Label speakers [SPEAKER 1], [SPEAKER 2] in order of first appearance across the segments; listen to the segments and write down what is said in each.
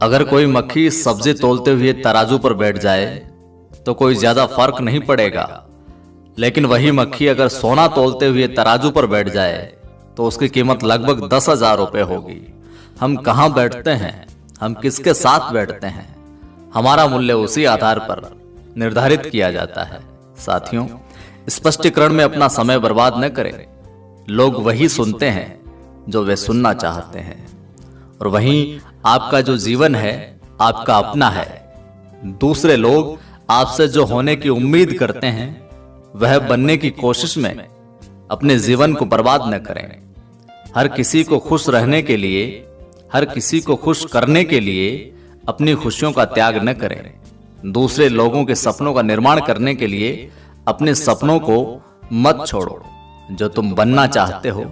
[SPEAKER 1] अगर कोई मक्खी सब्जी तोलते हुए तराजू पर बैठ जाए तो कोई ज्यादा फर्क नहीं पड़ेगा, लेकिन वही मक्खी अगर सोना तोलते हुए तराजू पर बैठ जाए तो उसकी कीमत लगभग 10,000 रुपए होगी। हम कहाँ बैठते हैं, हम किसके साथ बैठते हैं, हमारा मूल्य उसी आधार पर निर्धारित किया जाता है। साथियों, स्पष्टीकरण में अपना समय बर्बाद न करें। लोग वही सुनते हैं जो वे सुनना चाहते हैं, और वहीं आपका जो जीवन है आपका अपना है। दूसरे लोग आपसे जो होने की उम्मीद करते हैं वह बनने की कोशिश में अपने जीवन को बर्बाद न करें। हर किसी को खुश रहने के लिए, हर किसी को खुश करने के लिए अपनी खुशियों का त्याग न करें। दूसरे लोगों के सपनों का निर्माण करने के लिए अपने सपनों को मत छोड़ो। जो तुम बनना चाहते हो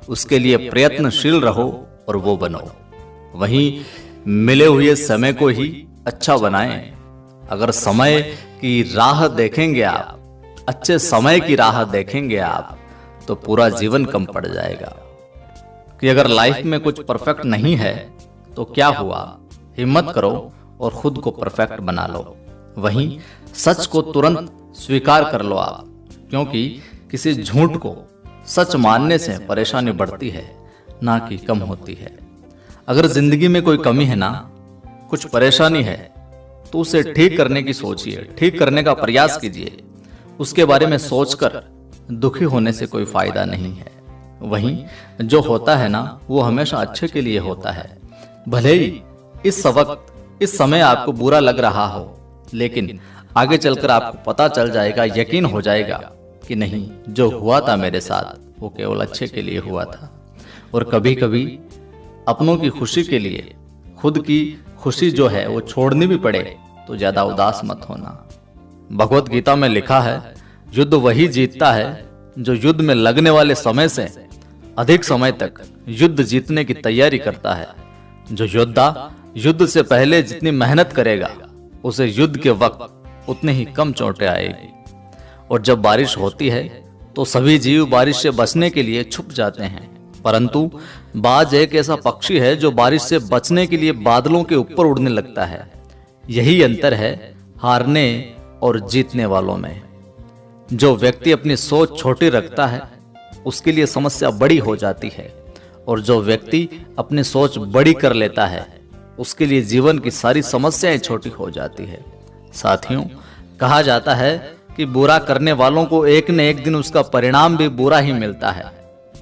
[SPEAKER 1] उसके लिए प्रयत्नशील रहो और वो बनो। वहीं मिले हुए समय को ही अच्छा बनाएं। अगर समय की राह देखेंगे आप, अच्छे समय की राह देखेंगे आप, तो पूरा जीवन कम पड़ जाएगा। कि अगर लाइफ में कुछ परफेक्ट नहीं है तो क्या हुआ, हिम्मत करो और खुद को परफेक्ट बना लो। वहीं सच को तुरंत स्वीकार कर लो आप, क्योंकि किसी झूठ को सच मानने से परेशानी बढ़ती है, ना कि कम होती है। अगर जिंदगी में कोई कमी है ना, कुछ परेशानी है, तो उसे ठीक करने की सोचिए, ठीक करने का प्रयास कीजिए। उसके बारे में सोचकर दुखी होने से कोई फायदा नहीं है। वहीं जो होता है ना वो हमेशा अच्छे के लिए होता है। भले ही इस वक्त, इस समय आपको बुरा लग रहा हो, लेकिन आगे चलकर आपको पता चल जाएगा, यकीन हो जाएगा कि नहीं, जो हुआ था मेरे साथ वो केवल अच्छे के लिए हुआ था। और कभी कभी अपनों की खुशी के लिए खुद की खुशी जो है वो छोड़नी भी पड़े तो ज्यादा उदास मत होना। भगवत गीता में लिखा है, युद्ध वही जीतता है जो युद्ध में लगने वाले समय से अधिक समय तक युद्ध जीतने की तैयारी करता है। जो योद्धा युद्ध से पहले जितनी मेहनत करेगा उसे युद्ध के वक्त उतनी ही कम चोटें आएगी। और जब बारिश होती है तो सभी जीव बारिश से बचने के लिए छुप जाते हैं, परंतु बाज एक ऐसा पक्षी है जो बारिश से बचने के लिए बादलों के ऊपर उड़ने लगता है। यही अंतर है हारने और जीतने वालों में। जो व्यक्ति अपनी सोच छोटी रखता है उसके लिए समस्या बड़ी हो जाती है, और जो व्यक्ति अपनी सोच बड़ी कर लेता है उसके लिए जीवन की सारी समस्याएं छोटी हो जाती है। साथियों, कहा जाता है कि बुरा करने वालों को एक न एक दिन उसका परिणाम भी बुरा ही मिलता है।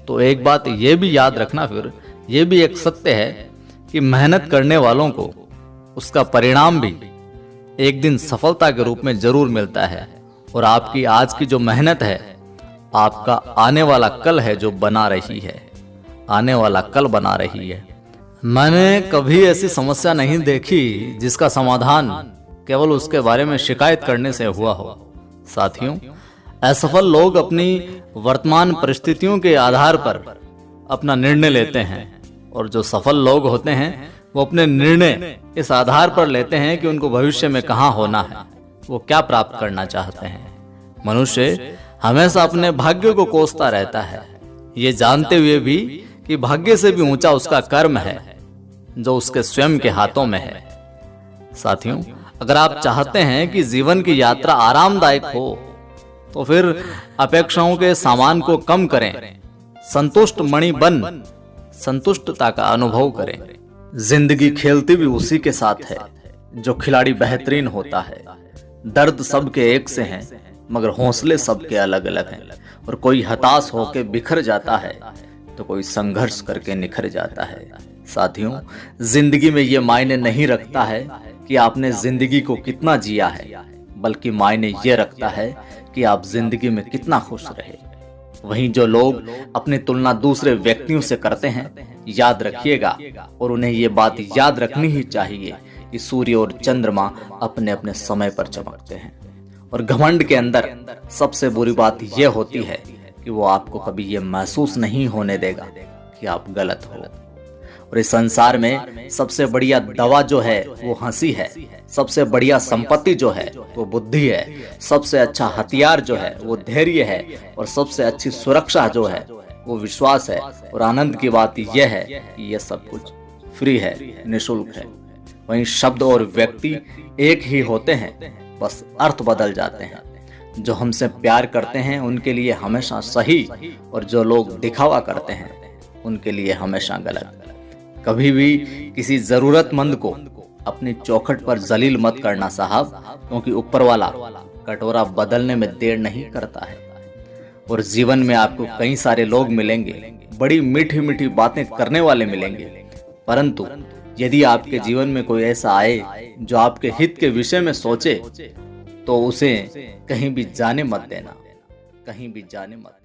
[SPEAKER 1] तो एक बात ये भी याद रखना, फिर ये भी एक सत्य है कि मेहनत करने वालों को उसका परिणाम भी एक दिन सफलता के रूप में जरूर मिलता है। और आपकी आज की जो मेहनत है आपका आने वाला कल है जो बना रही है, आने वाला कल बना रही है। मैंने कभी ऐसी समस्या नहीं देखी जिसका समाधान केवल उसके बारे में शिकायत करने से हुआ हो। साथियों, असफल लोग अपनी वर्तमान परिस्थितियों के आधार पर अपना निर्णय लेते हैं, और जो सफल लोग होते हैं वो अपने निर्णय इस आधार पर लेते हैं कि उनको भविष्य में कहाँ होना है, वो क्या प्राप्त करना चाहते हैं। मनुष्य हमेशा अपने भाग्य को कोसता रहता है, ये जानते हुए भी कि भाग्य से भी ऊंचा उसका कर्म है जो उसके स्वयं के हाथों में है। साथियों, अगर आप चाहते हैं कि जीवन की यात्रा आरामदायक हो तो फिर अपेक्षाओं के सामान को कम करें, संतुष्ट मणि बन संतुष्टता का अनुभव करें। जिंदगी खेलती भी उसी के साथ है जो खिलाड़ी बेहतरीन होता है। दर्द सबके एक से हैं मगर हौसले सबके अलग अलग हैं, और कोई हताश होकर बिखर जाता है तो कोई संघर्ष करके निखर जाता है। साथियों, जिंदगी में ये मायने नहीं रखता है कि आपने जिंदगी को कितना जिया है, बल्कि मायने ये रखता है कि आप जिंदगी में कितना खुश रहे। वहीं जो लोग अपनी तुलना दूसरे व्यक्तियों से करते हैं, याद रखिएगा, और उन्हें ये बात याद रखनी ही चाहिए कि सूर्य और चंद्रमा अपने अपने समय पर चमकते हैं। और घमंड के अंदर सबसे बुरी बात यह होती है कि वो आपको कभी ये महसूस नहीं होने देगा कि आप गलत हो। और इस संसार में सबसे बढ़िया दवा जो है वो हंसी है, सबसे बढ़िया संपत्ति जो है वो बुद्धि है, सबसे अच्छा हथियार जो है वो धैर्य है, और सबसे अच्छी सुरक्षा जो है वो विश्वास है। और आनंद की बात यह है कि यह सब कुछ फ्री है, निःशुल्क है। वहीं शब्द और व्यक्ति एक ही होते हैं, बस अर्थ बदल जाते हैं। जो हमसे प्यार करते हैं उनके लिए हमेशा सही, और जो लोग दिखावा करते हैं उनके लिए हमेशा गलत। कभी भी किसी जरूरतमंद को अपनी चौखट पर जलील मत करना साहब, क्योंकि ऊपर वाला कटोरा बदलने में देर नहीं करता है। और जीवन में आपको कई सारे लोग मिलेंगे, बड़ी मीठी मीठी बातें करने वाले मिलेंगे, परंतु यदि आपके जीवन में कोई ऐसा आए जो आपके हित के विषय में सोचे, तो उसे कहीं भी जाने मत देना, कहीं भी जाने मत।